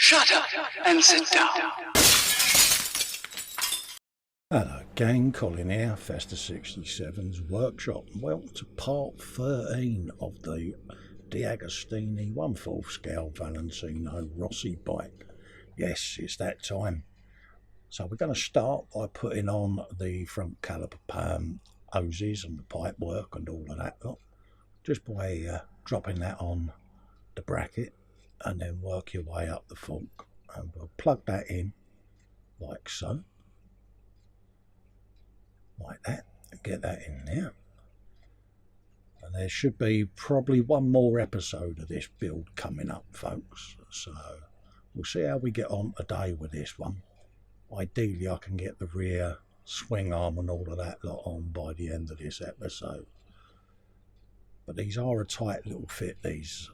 Shut up and sit down. Hello gang, Colin here, Festa67's workshop. Welcome to part 13 of the Deagostini 1/4 scale Valentino Rossi bike. Yes, it's that time. So we're going to start by putting on the front caliper hoses and the pipe work and all of that lot. Just by dropping that on the bracket and then work your way up the fork. And we'll plug that in like so. Like that, and get that in there. And there should be probably one more episode of this build coming up, folks. So we'll see how we get on today with this one. Ideally, I can get the rear swing arm and all of that lot on by the end of this episode. But these are a tight little fit, these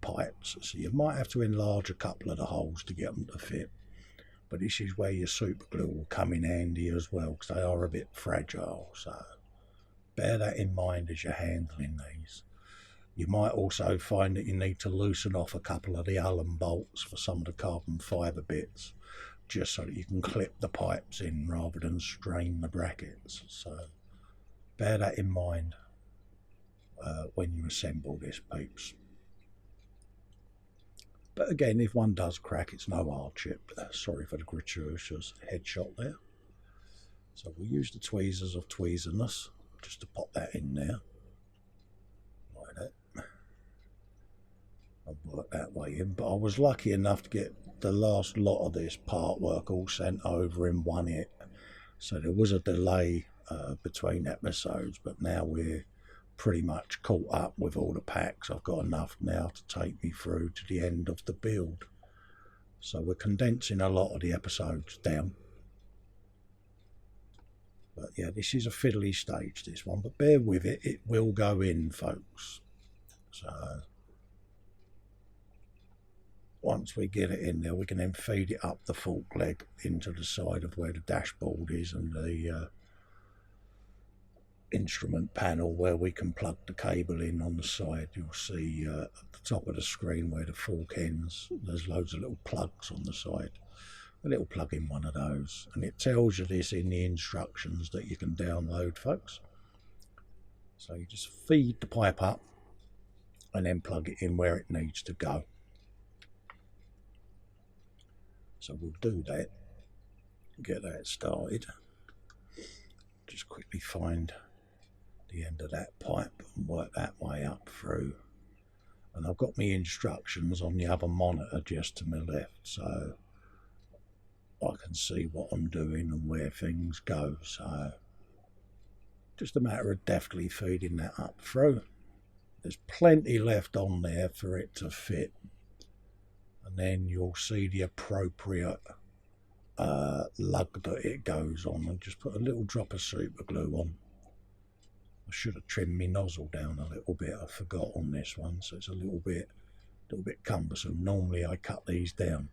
pipes, so you might have to enlarge a couple of the holes to get them to fit. But this is where your super glue will come in handy as well, because they are a bit fragile, so bear that in mind as you're handling these. You might also find that you need to loosen off a couple of the Allen bolts for some of the carbon fibre bits, just so that you can clip the pipes in rather than strain the brackets. So bear that in mind when you assemble this, peeps. But again, if one does crack, it's no hardship. Sorry for the gratuitous headshot there. So we'll use the tweezers of tweezerness just to pop that in there. Like that. I'll work that way in. But I was lucky enough to get the last lot of this part work all sent over in one hit. So there was a delay between episodes, but now we're pretty much caught up with all the packs. I've got enough now to take me through to the end of the build. So we're condensing a lot of the episodes down. But yeah, this is a fiddly stage, this one, but bear with it, it will go in, folks. So once we get it in there, we can then feed it up the fork leg into the side of where the dashboard is and the instrument panel where we can plug the cable in on the side. You'll see at the top of the screen where the fork ends, there's loads of little plugs on the side. A little plug in one of those, and it tells you this in the instructions that you can download, folks. So you just feed the pipe up and then plug it in where it needs to go. So we'll do that, get that started. Just quickly find the end of that pipe and work that way up through. And I've got my instructions on the other monitor just to my left, so I can see what I'm doing and where things go. So just a matter of deftly feeding that up through. There's plenty left on there for it to fit, and then you'll see the appropriate lug that it goes on, and just put a little drop of super glue on. I should have trimmed my nozzle down a little bit, I forgot on this one, so it's a little bit cumbersome. Normally I cut these down,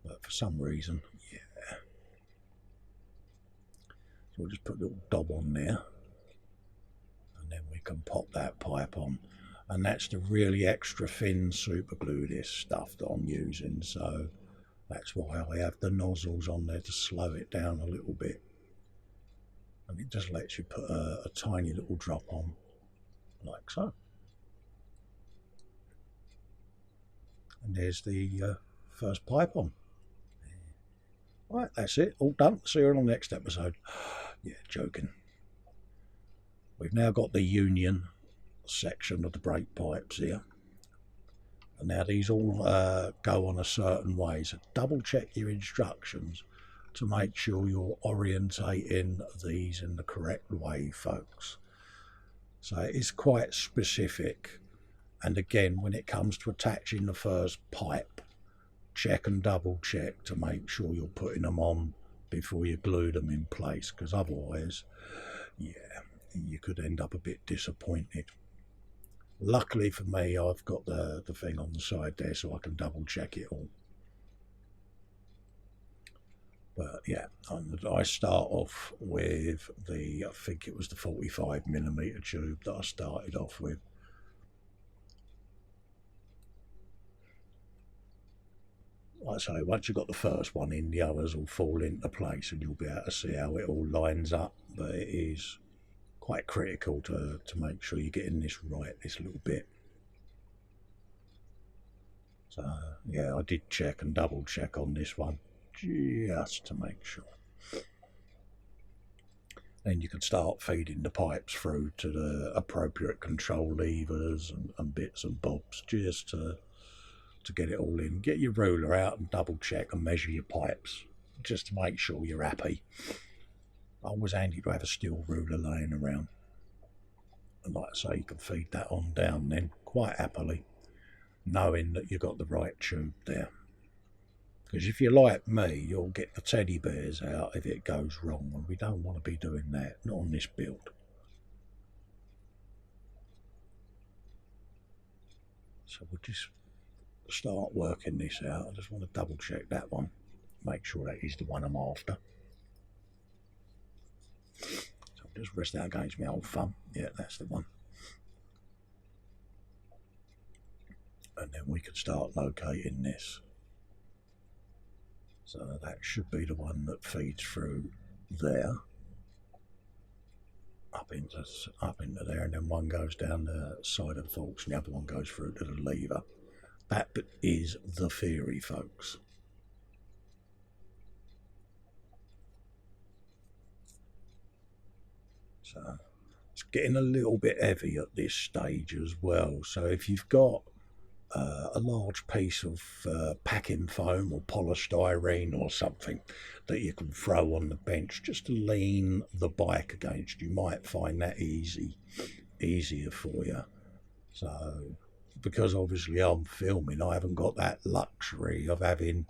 but for some reason, yeah. So we'll just put a little dob on there, and then we can pop that pipe on. And that's the really extra thin super glue, this stuff that I'm using, so that's why I have the nozzles on there to slow it down a little bit. And it just lets you put a tiny little drop on, like so. And there's the first pipe on. Right, that's it, all done. See you on the next episode. Yeah, joking. We've now got the union section of the brake pipes here. And now these all go on a certain way, so double check your instructions to make sure you're orientating these in the correct way, folks. So it's quite specific, and again, when it comes to attaching the first pipe, check and double check to make sure you're putting them on before you glue them in place, because otherwise, yeah, you could end up a bit disappointed. Luckily for me, I've got the thing on the side there so I can double check it all. But yeah, I start off with I think it was the 45mm tube that I started off with. like I say, once you've got the first one in, the others will fall into place and you'll be able to see how it all lines up. But it is quite critical to make sure you're getting this right, this little bit. So yeah, I did check and double check on this one just to make sure. Then you can start feeding the pipes through to the appropriate control levers and bits and bobs, just to get it all in. Get your ruler out and double check and measure your pipes, just to make sure you're happy. Always handy to have a steel ruler laying around. And like I say, you can feed that on down then quite happily, knowing that you've got the right tube there. Because if you're like me, you'll get the teddy bears out if it goes wrong, and we don't want to be doing that, not on this build. So we'll just start working this out. I just want to double check that one, make sure that is the one I'm after. So I'll just rest that against my old thumb. Yeah, that's the one. And then we can start locating this. So that should be the one that feeds through there, up into there, and then one goes down the side of the forks and the other one goes through to the lever. That is the theory, folks. So it's getting a little bit heavy at this stage as well. So if you've got a large piece of packing foam or polystyrene or something that you can throw on the bench just to lean the bike against, you might find that easier for you. So because obviously I'm filming, I haven't got that luxury of having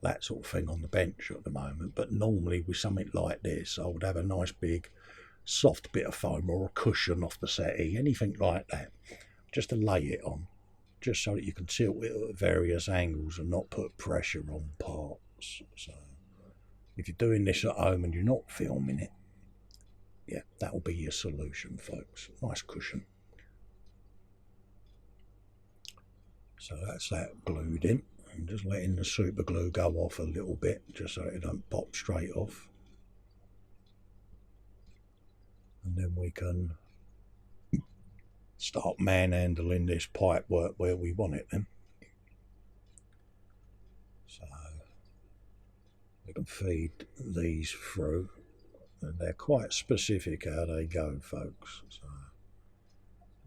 that sort of thing on the bench at the moment. But normally with something like this, I would have a nice big soft bit of foam or a cushion off the settee, anything like that, just to lay it on, just so that you can tilt it at various angles and not put pressure on parts. So if you're doing this at home and you're not filming it, yeah, that will be your solution, folks. Nice cushion. So that's that glued in. I'm just letting the super glue go off a little bit, just so it don't pop straight off. And then we can start manhandling this pipe work where we want it then. So we can feed these through, and they're quite specific how they go, folks. So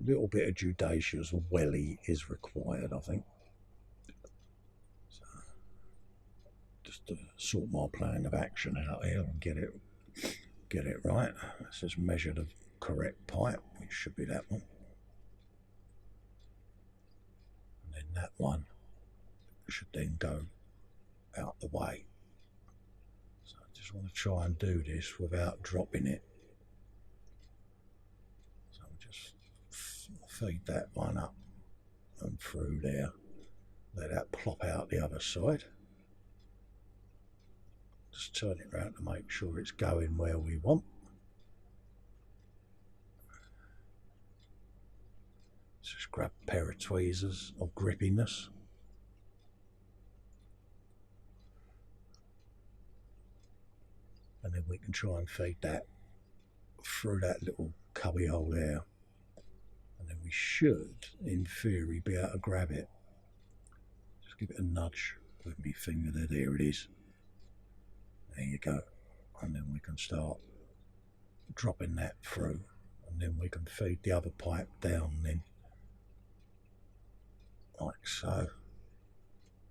a little bit of judicious welly is required, I think. So just to sort my plan of action out here and get it right. Let's just measure the correct pipe, which should be that one. And then that one should then go out the way. So I just want to try and do this without dropping it. So I'll just feed that one up and through there. Let that plop out the other side. Just turn it around to make sure it's going where we want. Just grab a pair of tweezers of grippiness. And then we can try and feed that through that little cubby hole there. And then we should, in theory, be able to grab it. Just give it a nudge with my finger there. There it is. There you go. And then we can start dropping that through. And then we can feed the other pipe down then. Like so.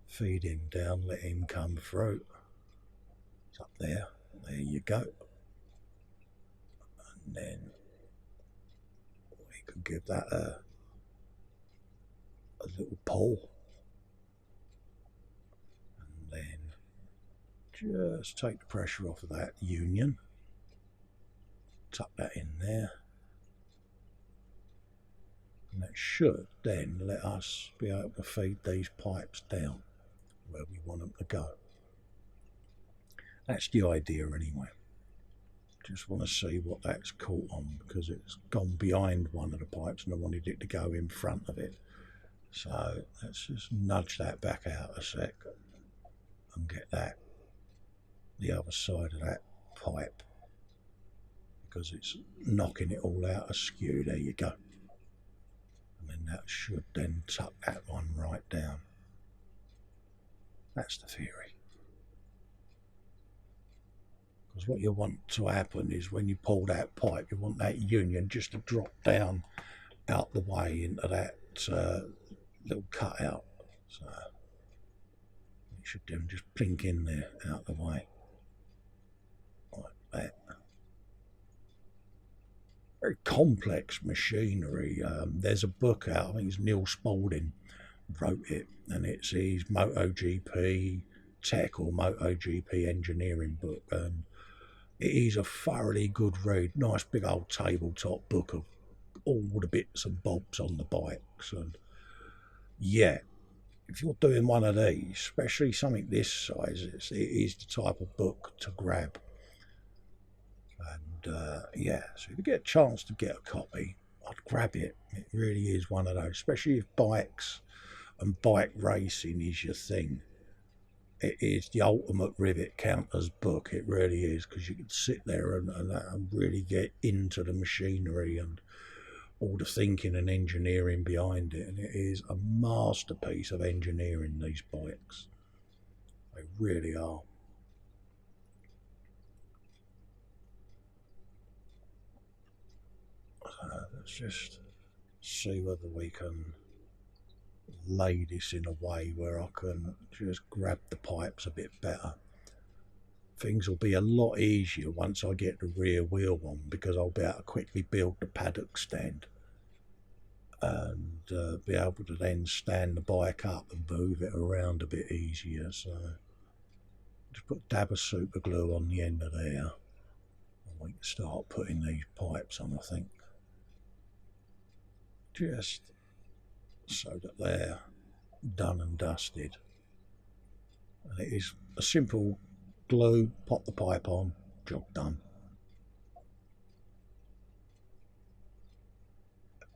Feed him down, let him come through. It's up there. There you go. And then we can give that a little pull. And then just take the pressure off of that union. Tuck that in there. And that should then let us be able to feed these pipes down where we want them to go. That's the idea anyway. Just want to see what that's caught on, because it's gone behind one of the pipes and I wanted it to go in front of it. So let's just nudge that back out a sec and get that the other side of that pipe, because it's knocking it all out askew. There you go. And then that should then tuck that one right down. That's the theory. Because what you want to happen is when you pull that pipe, you want that union just to drop down out the way into that little cutout. So it should then just plink in there out the way. Like that. Very complex machinery. There's a book out, I think it's Neil Spaulding wrote it, and it's his MotoGP tech or MotoGP engineering book, and it is a thoroughly good read. Nice big old tabletop book of all the bits and bobs on the bikes. And yeah, if you're doing one of these, especially something this size, it is the type of book to grab. And yeah, so if you get a chance to get a copy, I'd grab it. It really is one of those, especially if bikes and bike racing is your thing. It is the ultimate rivet counters book. It really is, because you can sit there and really get into the machinery and all the thinking and engineering behind it. And it is a masterpiece of engineering, these bikes. They really are. Let's just see whether we can lay this in a way where I can just grab the pipes a bit better. Things will be a lot easier once I get the rear wheel on, because I'll be able to quickly build the paddock stand and be able to then stand the bike up and move it around a bit easier. So just put a dab of super glue on the end of there, and we can start putting these pipes on, I think, just so that they're done and dusted. And it is a simple glue, pop the pipe on, job done.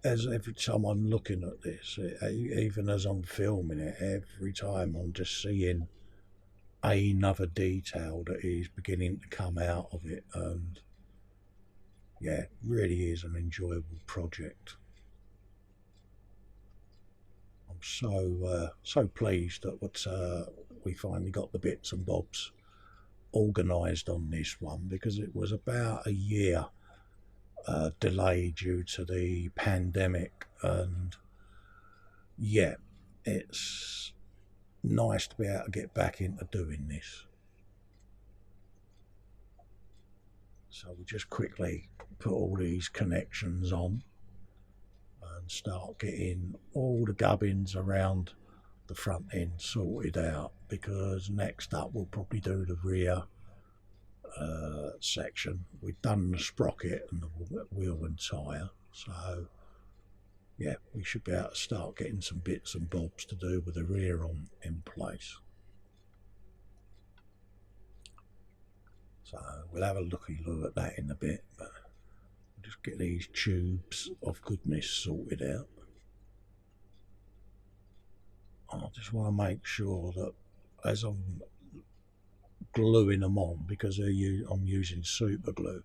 As every time I'm looking at this, even as I'm filming it, every time I'm just seeing another detail that is beginning to come out of it. And yeah, it really is an enjoyable project. So pleased that we finally got the bits and bobs organised on this one, because it was about a year delay due to the pandemic. And yeah, it's nice to be able to get back into doing this. So we just quickly put all these connections on and start getting all the gubbins around the front end sorted out, because next up we'll probably do the rear section. We've done the sprocket and the wheel and tyre, so yeah, we should be able to start getting some bits and bobs to do with the rear on in place. So we'll have a looky look at that in a bit, but we'll just get these tubes of goodness sorted out. I just want to make sure that as I'm gluing them on, because I'm using super glue,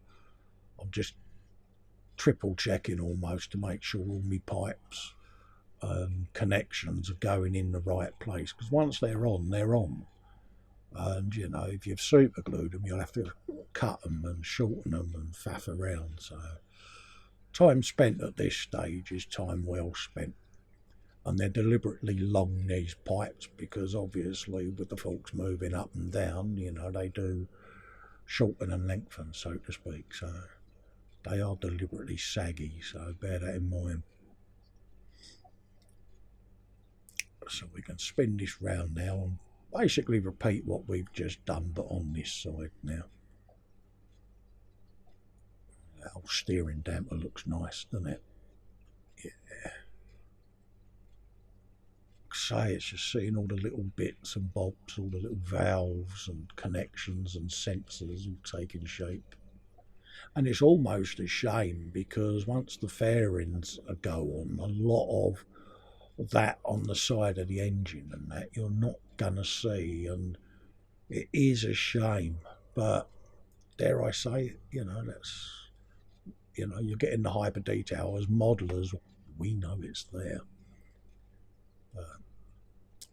I'm just triple checking almost to make sure all my pipes and connections are going in the right place, because once they're on, they're on. And you know, if you've super glued them, you'll have to cut them and shorten them and faff around. So time spent at this stage is time well spent. And they're deliberately long, these pipes, because obviously with the forks moving up and down, you know, they do shorten and lengthen, so to speak. So they are deliberately saggy, so bear that in mind. So we can spin this round now and basically repeat what we've just done, but on this side now. That old steering damper looks nice, doesn't it? Yeah. Say, it's just seeing all the little bits and bobs, all the little valves and connections and sensors all taking shape. And it's almost a shame, because once the fairings go on, a lot of that on the side of the engine and that you're not gonna see, and it is a shame, but dare I say it, you know, that's, you know, you're getting the hyper detail. As modelers, we know it's there.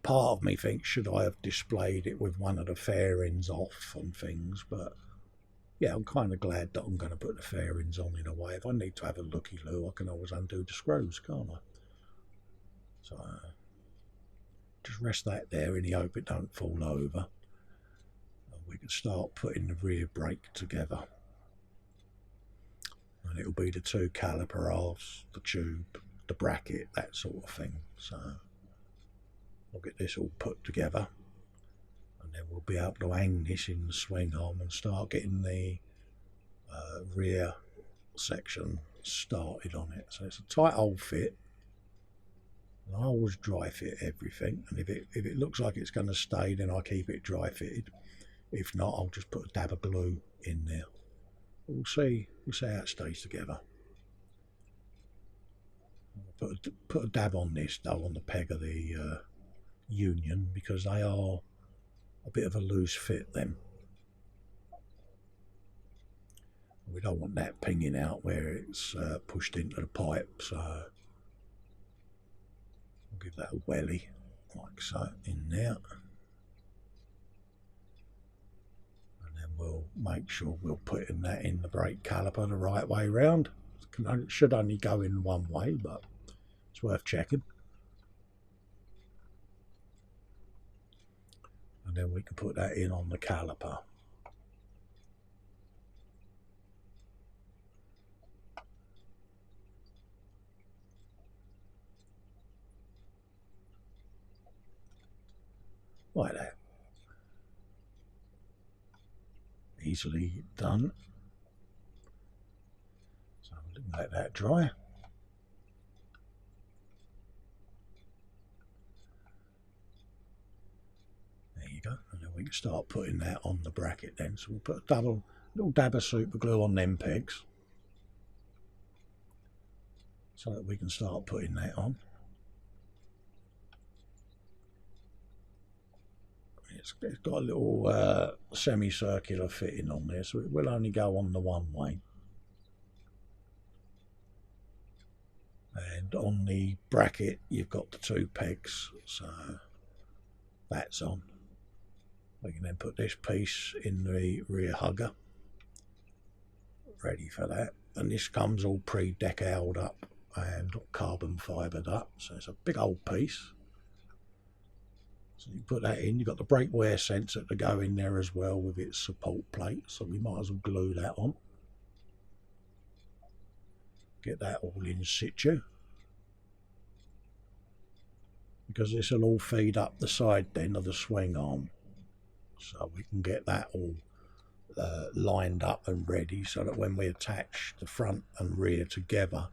Part of me thinks, should I have displayed it with one of the fairings off and things, but yeah, I'm kind of glad that I'm going to put the fairings on in a way. If I need to have a looky-loo, I can always undo the screws, can't I? So just rest that there in the hope it don't fall over. And we can start putting the rear brake together. And it'll be the two caliper halves, the tube, the bracket, that sort of thing. So I'll get this all put together, and then we'll be able to hang this in the swing arm and start getting the rear section started on it. So it's a tight old fit. And I always dry fit everything, and if it looks like it's going to stay, then I keep it dry fitted. If not, I'll just put a dab of glue in there. We'll see how it stays together. Put a dab on this though, on the peg of the union, because they are a bit of a loose fit then. We don't want that pinging out where it's pushed into the pipe, so I'll give that a welly like so in there, and then we'll make sure we're putting that in the brake caliper the right way round. It should only go in one way, but it's worth checking. And then we can put that in on the caliper. Like that. Easily done. So we'll let that dry. There you go. And then we can start putting that on the bracket then. So we'll put a little dab of super glue on them pegs, so that we can start putting that on. It's got a little semicircular fitting on there, so it will only go on the one way. And on the bracket you've got the two pegs, so that's on. We can then put this piece in the rear hugger, ready for that. And this comes all pre-decaled up and carbon fibered up, so it's a big old piece. So you put that in. You've got the brake wear sensor to go in there as well with its support plate, so we might as well glue that on. Get that all in situ, because this will all feed up the side then of the swing arm, so we can get that all lined up and ready, so that when we attach the front and rear together,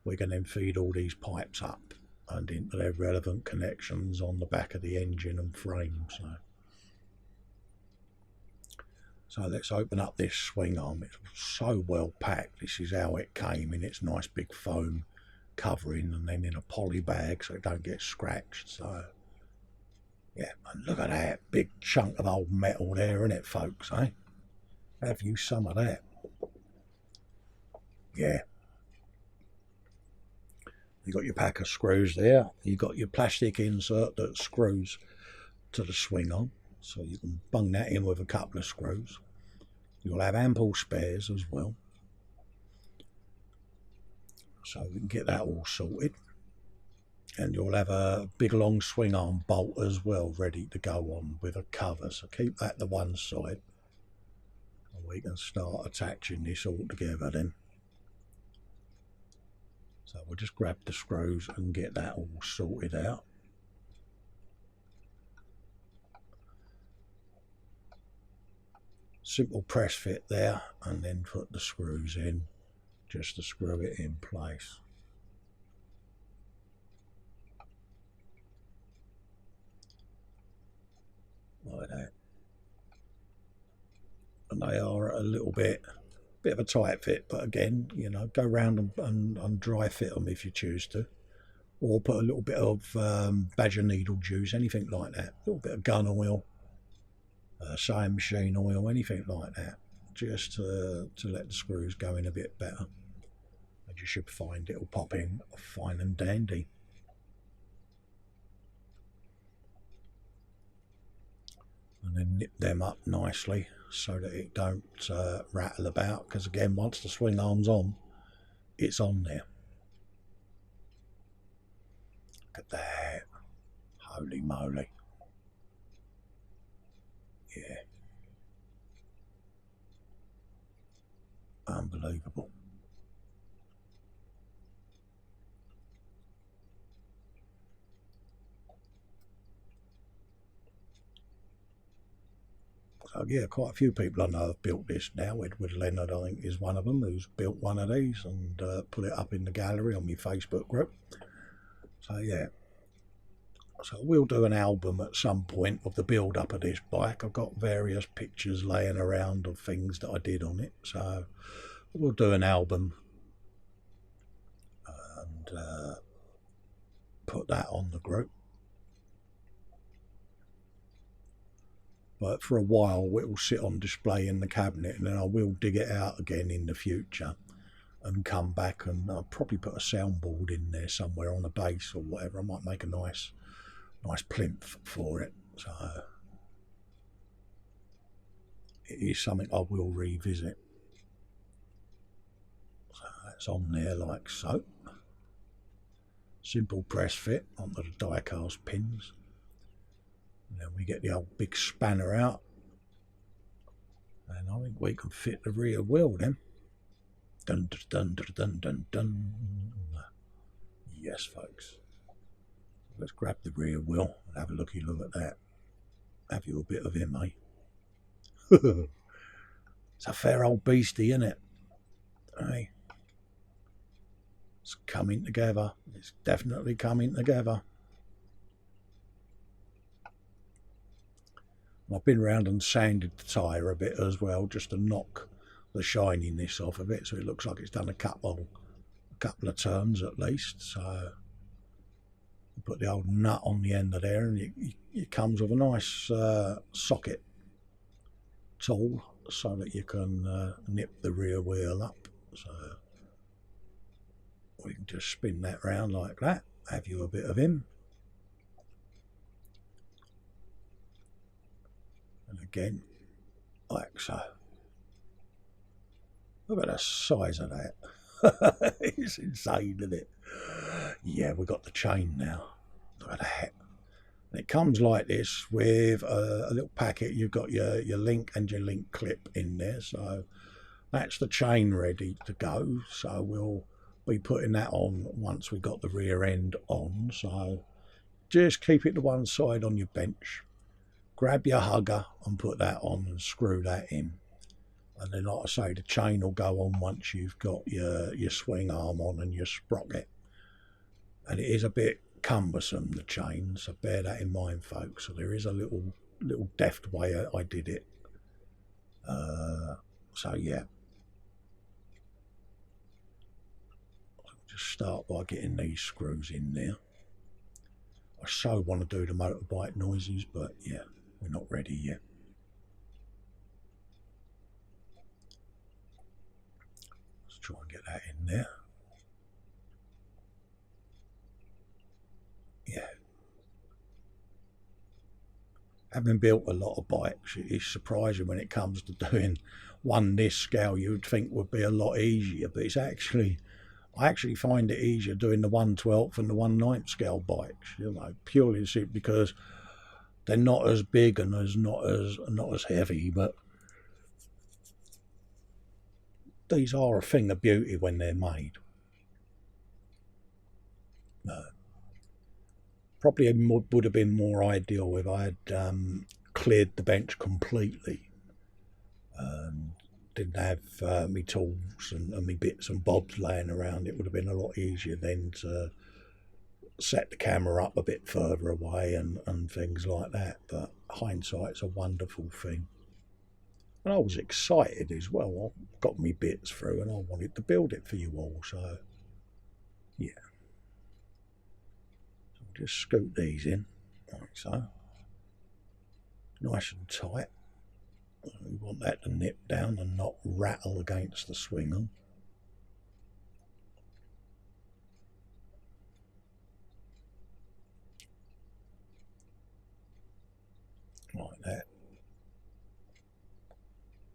we can then feed all these pipes up and into their relevant connections on the back of the engine and frame. So let's open up this swing arm. It's so well packed. This is how it came, in its nice big foam covering, and then in a poly bag so it don't get scratched. So yeah, and look at that big chunk of old metal there, isn't it, folks, eh? Have you some of that? Yeah. You've got your pack of screws there. You've got your plastic insert that screws to the swing arm, so you can bung that in with a couple of screws. You'll have ample spares as well, so we can get that all sorted. And you'll have a big long swing arm bolt as well ready to go on with a cover, so keep that to one side, and we can start attaching this all together then. So we'll just grab the screws and get that all sorted out. Simple press fit there, and then put the screws in just to screw it in place. Like that. And they are a little bit of a tight fit, but again, you know, go round and dry fit them if you choose to. or put a little bit of badger needle juice, anything like that, a little bit of gun oil, sewing machine oil, anything like that, just to let the screws go in a bit better. And you should find it'll pop in fine and dandy. And then nip them up nicely so that it don't rattle about, because again, once the swing arm's on, it's on there. Look at that. Holy moly. Yeah. Unbelievable. So yeah, quite a few people I know have built this now. Edward Leonard, I think, is one of them who's built one of these and put it up in the gallery on my Facebook group. So yeah, so we'll do an album at some point of the build up of this bike. I've got various pictures laying around of things that I did on it, so we'll do an album and put that on the group. But for a while it will sit on display in the cabinet, and then I will dig it out again in the future and come back, and I'll probably put a soundboard in there somewhere on a base or whatever. I might make a nice plinth for it. So it is something I will revisit. So that's on there like so. Simple press fit onto the die cast pins. And then we get the old big spanner out, and I think we can fit the rear wheel then. Dun dun dun dun dun dun. Yes, folks. Let's grab the rear wheel and have a looky look at that. Have you a bit of him, eh? It's a fair old beastie, isn't it? Hey, it's coming together. It's definitely coming together. I've been around and sanded the tyre a bit as well, just to knock the shininess off of it, so it looks like it's done a couple of turns at least. So you put the old nut on the end of there, and it comes with a nice socket tool so that you can nip the rear wheel up. So we can just spin that round like that, have you a bit of him. And again, like so. Look at the size of that. It's insane, isn't it? Yeah, we've got the chain now. Look at that. And it comes like this with a little packet. You've got your link and your link clip in there. So that's the chain ready to go. So we'll be putting that on once we've got the rear end on. So just keep it to one side on your bench. Grab your hugger and put that on and screw that in. And then, like I say, the chain will go on once you've got your swing arm on and your sprocket. And it is a bit cumbersome, the chain, so bear that in mind, folks. So there is a little deft way I did it. So yeah. I'll just start by getting these screws in there. I so want to do the motorbike noises, but yeah, we're not ready yet. Let's try and get that in there. Yeah. Having built a lot of bikes, it's surprising when it comes to doing one this scale. You'd think would be a lot easier, but it's actually, I actually find it easier doing the 1/12 and the 1/9 scale bikes. You know, purely because they're not as big and not as heavy, but these are a thing of beauty when they're made. Probably would have been more ideal if I had cleared the bench completely and didn't have me tools and me bits and bobs laying around. It would have been a lot easier then to set the camera up a bit further away and things like that. But hindsight's a wonderful thing. And I was excited as well. I got me bits through and I wanted to build it for you all. So, yeah. just scoot these in, like so. Nice and tight. We want that to nip down and not rattle against the swing arm. Like that.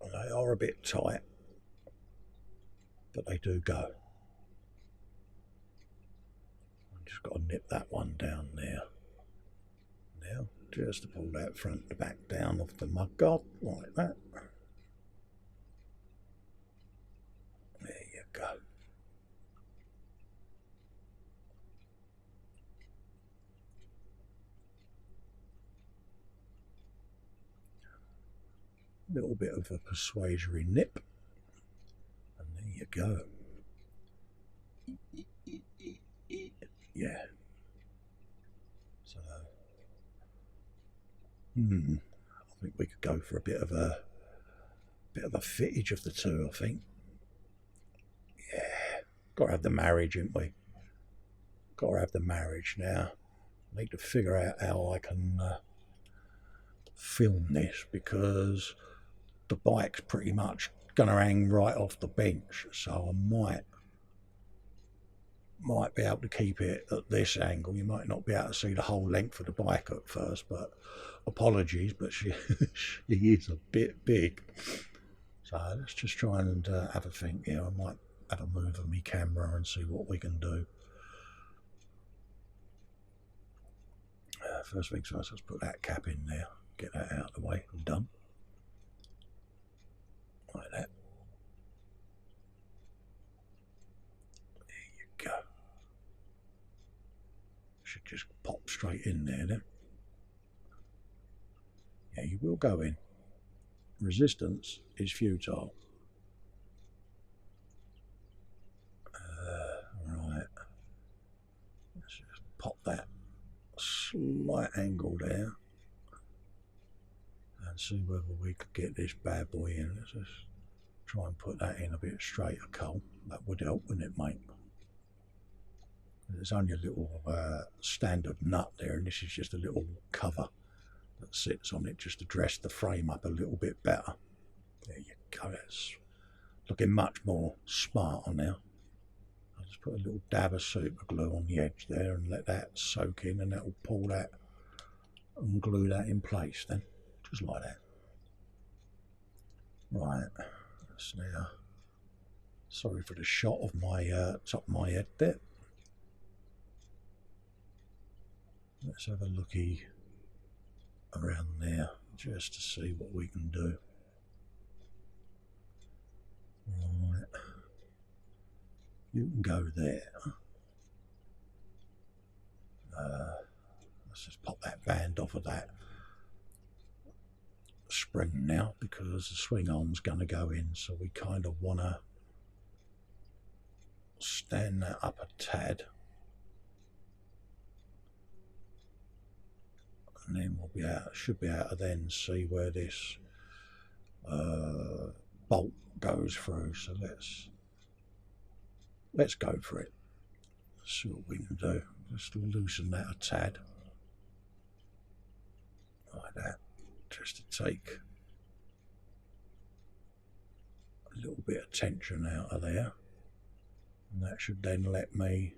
And they are a bit tight, but they do go. I've just got to nip that one down there. Now, just to pull that front to back down off the mudguard, like that. There you go. Little bit of a persuasory nip, and there you go. Yeah. So, I think we could go for a bit of a fittage of the two. I think. Yeah. Got to have the marriage, ain't we? Got to have the marriage now. Need to figure out how I can film this, because the bike's pretty much going to hang right off the bench, so I might be able to keep it at this angle. You might not be able to see the whole length of the bike at first, but apologies, but she is a bit big. So let's just try and have a think here. I might have a move of my camera and see what we can do. First things first, let's put that cap in there, get that out of the way and done. Like that. There you go. Should just pop straight in there then. Yeah, you will go in. Resistance is futile. Right. Let's just pop that slight angle there and see whether we could get this bad boy in. Let's just try and put that in a bit straighter, Cole. That would help, wouldn't it, mate? There's only a little standard nut there, and this is just a little cover that sits on it just to dress the frame up a little bit better. There you go. That's looking much more smarter now. I'll just put a little dab of super glue on the edge there and let that soak in, and that will pull that and glue that in place then, just like that. Right, that's now, sorry for the shot of my top of my head there. Let's have a looky around there just to see what we can do. Right, you can go there. Let's just pop that band off of that spring now, because the swing arm's going to go in, so we kind of want to stand that up a tad, and then we'll be out, should be able to then see where this bolt goes through. So let's go for it. Let's see what we can do. Just loosen that a tad like that, just to take a little bit of tension out of there, and that should then let me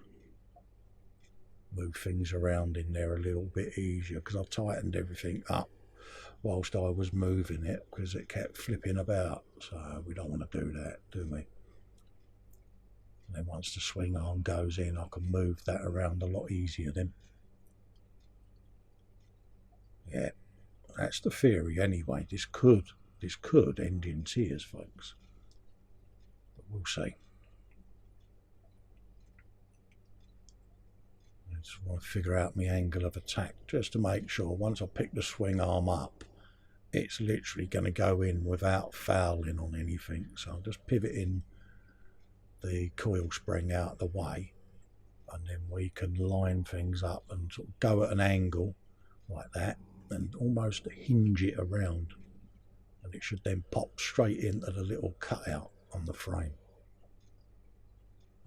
move things around in there a little bit easier, because I tightened everything up whilst I was moving it because it kept flipping about, so we don't want to do that, do we? And then once the swing arm goes in, I can move that around a lot easier then. Yeah, that's the theory anyway. This could end in tears, folks, but we'll see. I just want to figure out my angle of attack just to make sure once I pick the swing arm up, it's literally going to go in without fouling on anything. So I'm just pivoting the coil spring out the way, and then we can line things up and sort of go at an angle like that and almost hinge it around, and it should then pop straight into the little cutout on the frame,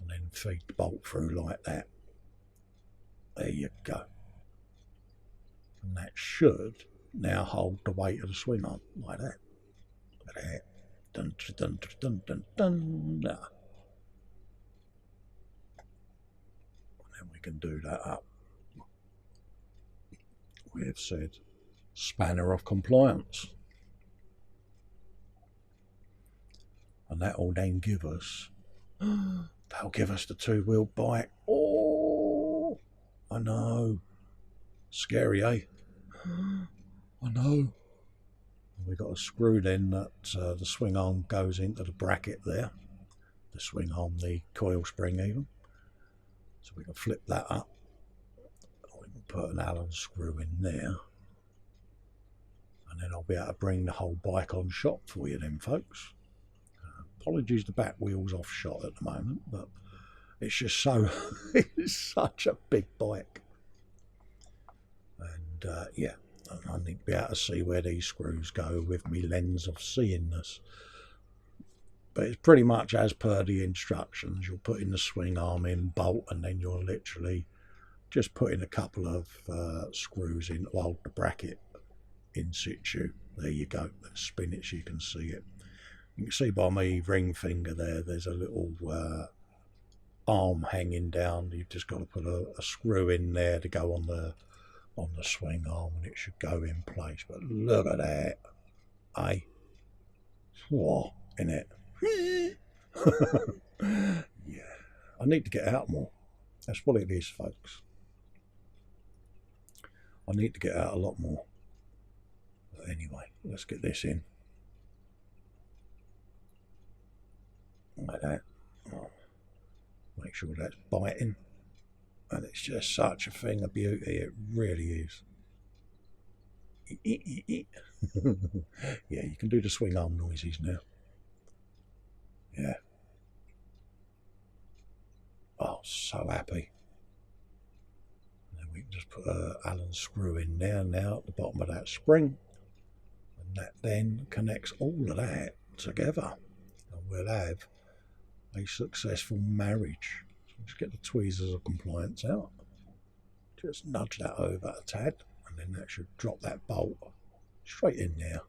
and then feed the bolt through like that. There you go. And that should now hold the weight of the swing arm like that. Look at that. Dun, dun, dun, dun, dun, dun. And then we can do that up. We have said spanner of compliance. And that will then give us, they'll give us the two-wheel bike. Oh, I know. Scary, eh? I know. We've got a screw then that the swing arm goes into the bracket there. The swing arm, the coil spring even. So we can flip that up. We can put an Allen screw in there. And then I'll be able to bring the whole bike on shot for you then, folks. Apologies, the back wheel's off shot at the moment, but it's just so, it's such a big bike. And yeah, I need to be able to see where these screws go with my lens of seeing this. But it's pretty much as per the instructions. You'll put in the swing arm in, bolt, and then you're literally just putting a couple of screws in to hold the bracket in situ. There you go. Let's spin it so you can see it. You can see by my ring finger there, there's a little arm hanging down. You've just got to put a screw in there to go on the swing arm, and it should go in place. But look at that, eh? Whoa, isn't it? Yeah, I need to get out more. That's what it is, folks. I need to get out a lot more. But anyway, let's get this in. Like that. Oh, make sure that's biting. And it's just such a thing of beauty. It really is. Yeah, you can do the swing arm noises now. Yeah. Oh, so happy. And then we can just put an Allen screw in there now at the bottom of that spring. And that then connects all of that together. And we'll have a successful marriage. So just get the tweezers of compliance out. Just nudge that over a tad. And then that should drop that bolt straight in there.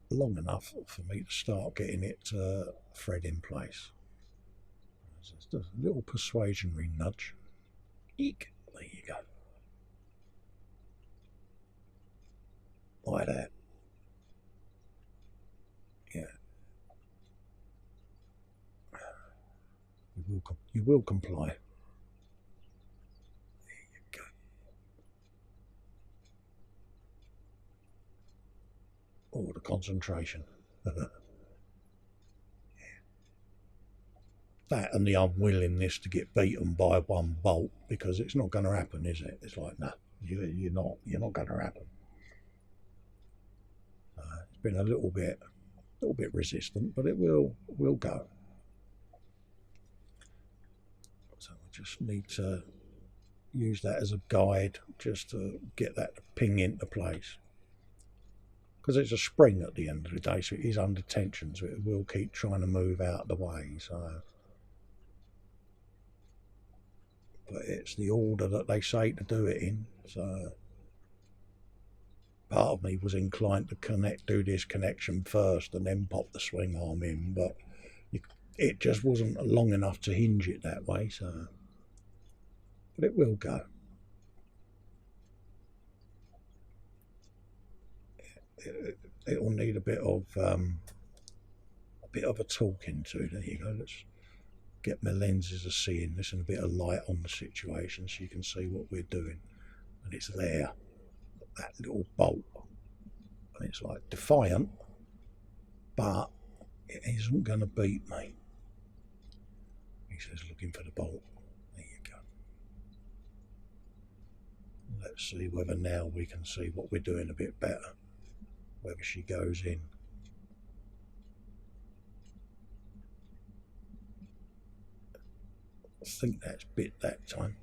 Long enough for me to start getting it thread in place. Just a little persuasionary nudge. Eek! There you go. Like that. Yeah. You will comply. There you go. Oh, the concentration. That and the unwillingness to get beaten by one bolt, because it's not going to happen, is it? It's like, no, you're not going to happen. It's been a little bit resistant, but it will go. So we just need to use that as a guide, just to get that to ping into place. Because it's a spring at the end of the day, so it is under tension, so it will keep trying to move out of the way. So, but it's the order that they say to do it in. So part of me was inclined to do this connection first and then pop the swing arm in, but it just wasn't long enough to hinge it that way. So, but it will go. It will need a bit of a talking to. There you go. Let's get my lenses of seeing this and a bit of light on the situation so you can see what we're doing. And it's there, that little bolt. And it's like defiant, but it isn't going to beat me. He says, looking for the bolt. There you go. Let's see whether now we can see what we're doing a bit better. Whether she goes in. I think that's bit that time.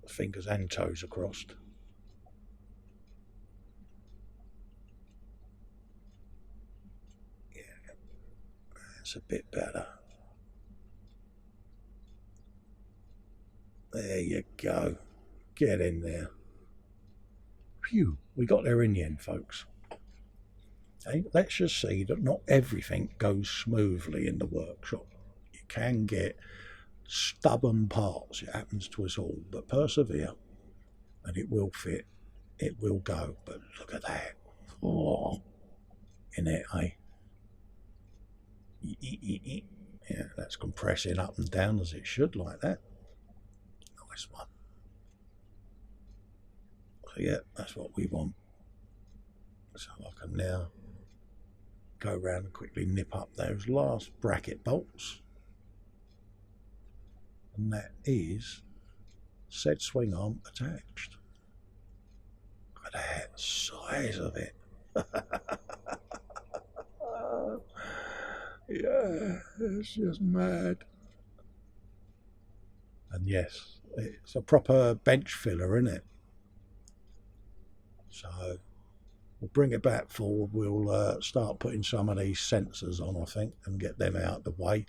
Fingers and toes are crossed. Yeah, that's a bit better. There you go. Get in there. Phew, we got there in the end, folks. Okay, let's just see that not everything goes smoothly in the workshop. You can get stubborn parts. It happens to us all, but persevere and it will fit. It will go. But look at that. Oh, in it, eh? Yeah, that's compressing up and down as it should, like that. Nice one. So yeah, that's what we want. So I can now go around and quickly nip up those last bracket bolts. And that is said swing arm attached. Look at that size of it. Yeah, it's just mad. And yes, it's a proper bench filler, isn't it? So we'll bring it back forward. We'll start putting some of these sensors on, I think, and get them out of the way.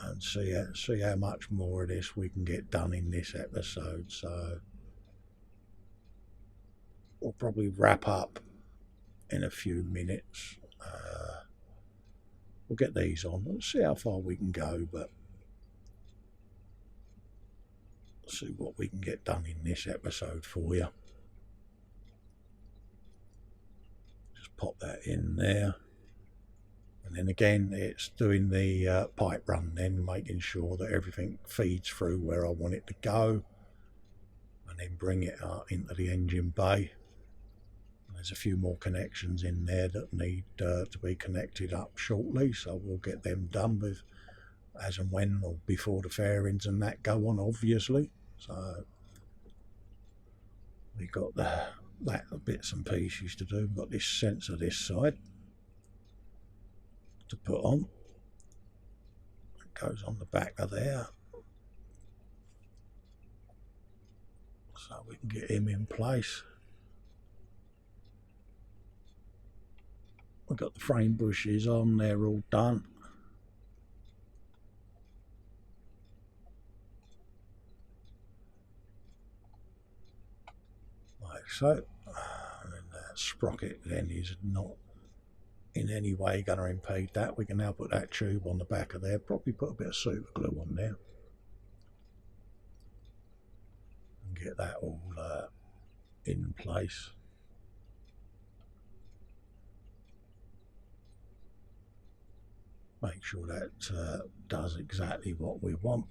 And see how much more of this we can get done in this episode. So we'll probably wrap up in a few minutes. We'll get these on. We'll see how far we can go, but see what we can get done in this episode for you. Just pop that in there. And then again, it's doing the pipe run then, making sure that everything feeds through where I want it to go. And then bring it out into the engine bay. There's a few more connections in there that need to be connected up shortly, so we'll get them done with as and when or before the fairings and that go on, obviously. So we got that bits and pieces to do. We've got this sensor this side to put on. It goes on the back of there, so we can get him in place. We've got the frame bushes on, they're all done. Like so. And that sprocket then is not in any way going to impede that. We can now put that tube on the back of there, probably put a bit of super glue on there. And get that all in place. Make sure that does exactly what we want.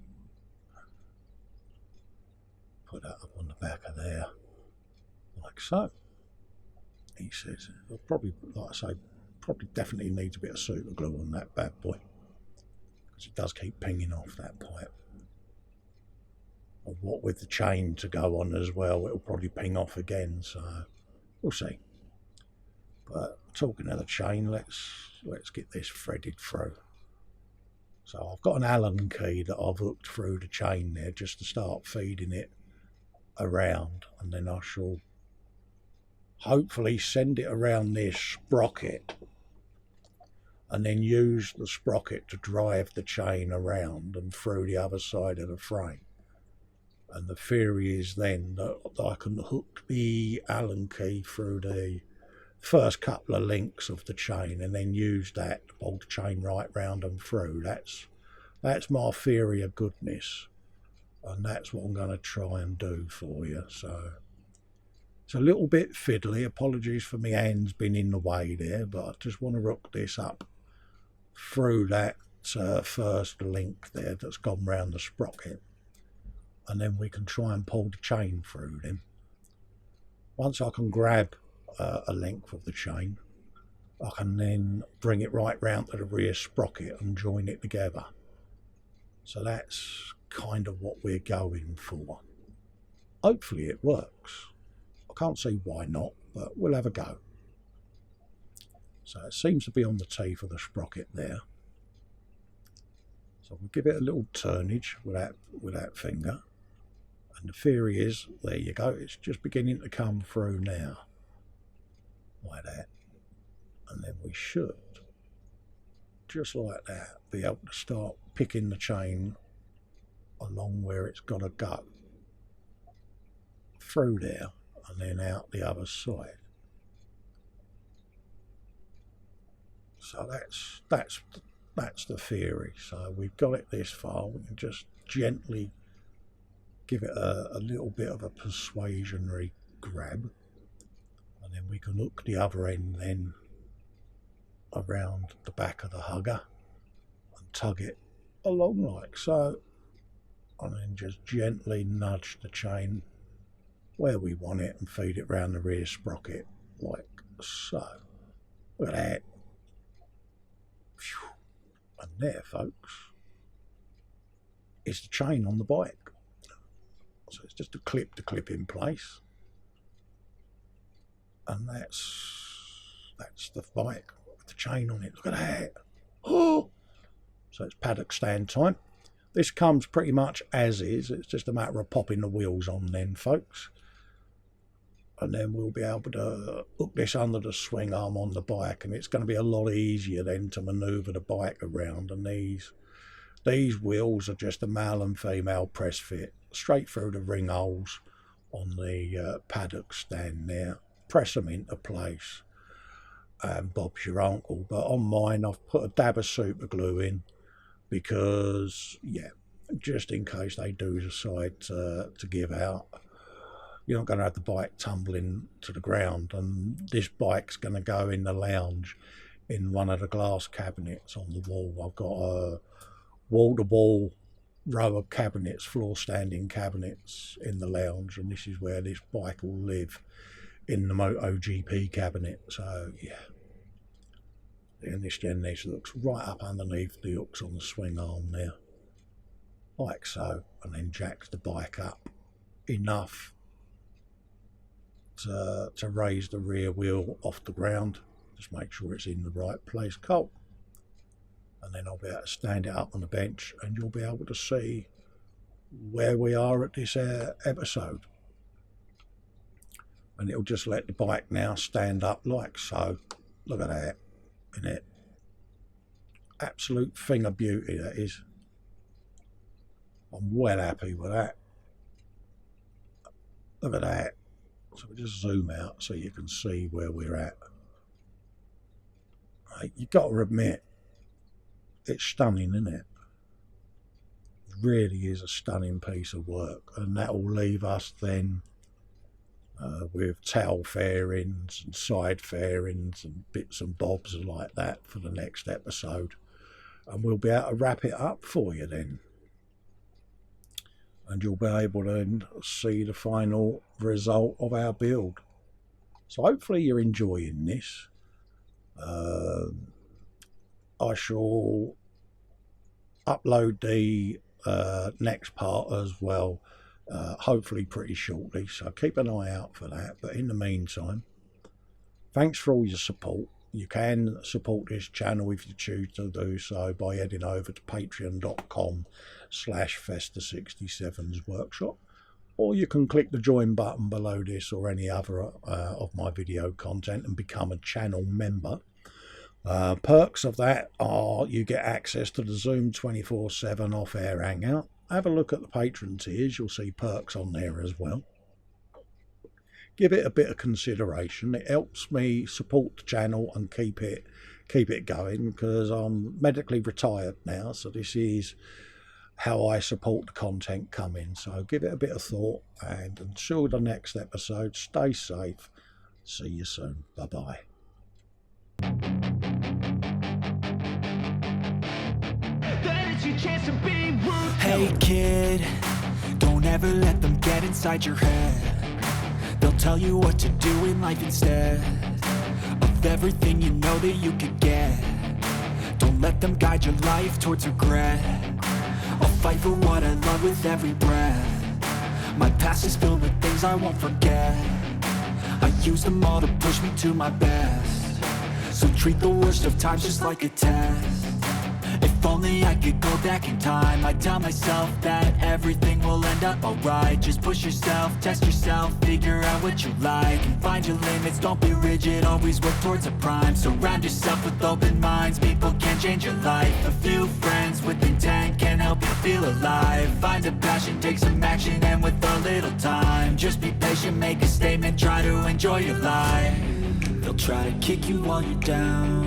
Put that up on the back of there, like so. He says, well, probably, like I say, probably definitely needs a bit of super glue on that bad boy, because it does keep pinging off that pipe. And what with the chain to go on as well, it'll probably ping off again, so we'll see. But talking of the chain, let's get this threaded through. So I've got an Allen key that I've hooked through the chain there just to start feeding it around, and then I shall hopefully send it around this sprocket and then use the sprocket to drive the chain around and through the other side of the frame. And the theory is then that I can hook the Allen key through the first couple of links of the chain and then use that to pull the chain right round and through. That's my theory of goodness, and that's what I'm going to try and do for you. So it's a little bit fiddly. Apologies for my hands being in the way there, but I just want to hook this up through that first link there that's gone round the sprocket, and then we can try and pull the chain through them. Once I can grab a length of the chain, I can then bring it right round to the rear sprocket and join it together. So that's kind of what we're going for. Hopefully it works. I can't see why not, but we'll have a go. So it seems to be on the teeth of the sprocket there. So we'll give it a little turnage with that finger. And the theory is, there you go, it's just beginning to come through now. Like that. And then we should, just like that, be able to start picking the chain along where it's got to go, through there and then out the other side. So that's the theory. So we've got it this far. We can just gently give it a little bit of a persuasionary grab, and then we can hook the other end then around the back of the hugger and tug it along like so, and then just gently nudge the chain where we want it and feed it round the rear sprocket like so. Look at that. And there, folks, is the chain on the bike. So it's just a clip to clip in place, and that's the bike with the chain on it. Look at that. Oh, so it's paddock stand time. This comes pretty much as is. It's just a matter of popping the wheels on then, folks, and then we'll be able to hook this under the swing arm on the bike, and it's going to be a lot easier then to manoeuvre the bike around. And these wheels are just a male and female press fit straight through the ring holes on the paddock stand there. Press them into place and Bob's your uncle. But on mine I've put a dab of super glue in because, yeah, just in case they do decide to give out, you're not going to have the bike tumbling to the ground. And this bike's going to go in the lounge in one of the glass cabinets on the wall. I've got a wall-to-wall row of cabinets, floor standing cabinets in the lounge, and this is where this bike will live, in the MotoGP cabinet. So yeah, and this looks right up underneath the hooks on the swing arm there, like so, and then jacks the bike up enough to raise the rear wheel off the ground. Just make sure it's in the right place, Colt. And then I'll be able to stand it up on the bench, and you'll be able to see where we are at this episode. And it'll just let the bike now stand up like so. Look at that, isn't it? Absolute thing of beauty, that is. I'm well happy with that. Look at that. So we just zoom out so you can see where we're at. You've got to admit, it's stunning, isn't it? It really is a stunning piece of work, and that will leave us then with tail fairings and side fairings and bits and bobs like that for the next episode, and we'll be able to wrap it up for you then, and you'll be able to then see the final result of our build. So hopefully you're enjoying this. I shall upload the next part as well, hopefully pretty shortly, so keep an eye out for that. But in the meantime, thanks for all your support. You can support this channel if you choose to do so by heading over to patreon.com/Festa67's workshop, or you can click the join button below this or any other of my video content and become a channel member. Perks of that are you get access to the Zoom 24/7 off-air hangout. Have a look at the patron tiers, you'll see perks on there as well. Give it a bit of consideration. It helps me support the channel and keep it going, because I'm medically retired now, so this is how I support the content coming. So give it a bit of thought, and until the next episode, stay safe. See you soon. Bye-bye. Hey kid, don't ever let them get inside your head. They'll tell you what to do in life instead of everything you know that you could get. Don't let them guide your life towards regret. I'll fight for what I love with every breath. My past is filled with things I won't forget. I use them all to push me to my best. So treat the worst of times just like a test. If only I could go back in time, I'd tell myself that everything will end up alright. Just push yourself, test yourself, figure out what you like, and find your limits, don't be rigid, always work towards a prime. Surround yourself with open minds, people can change your life. A few friends with intent can help you feel alive. Find a passion, take some action, and with a little time, just be patient, make a statement, try to enjoy your life. They'll try to kick you while you're down,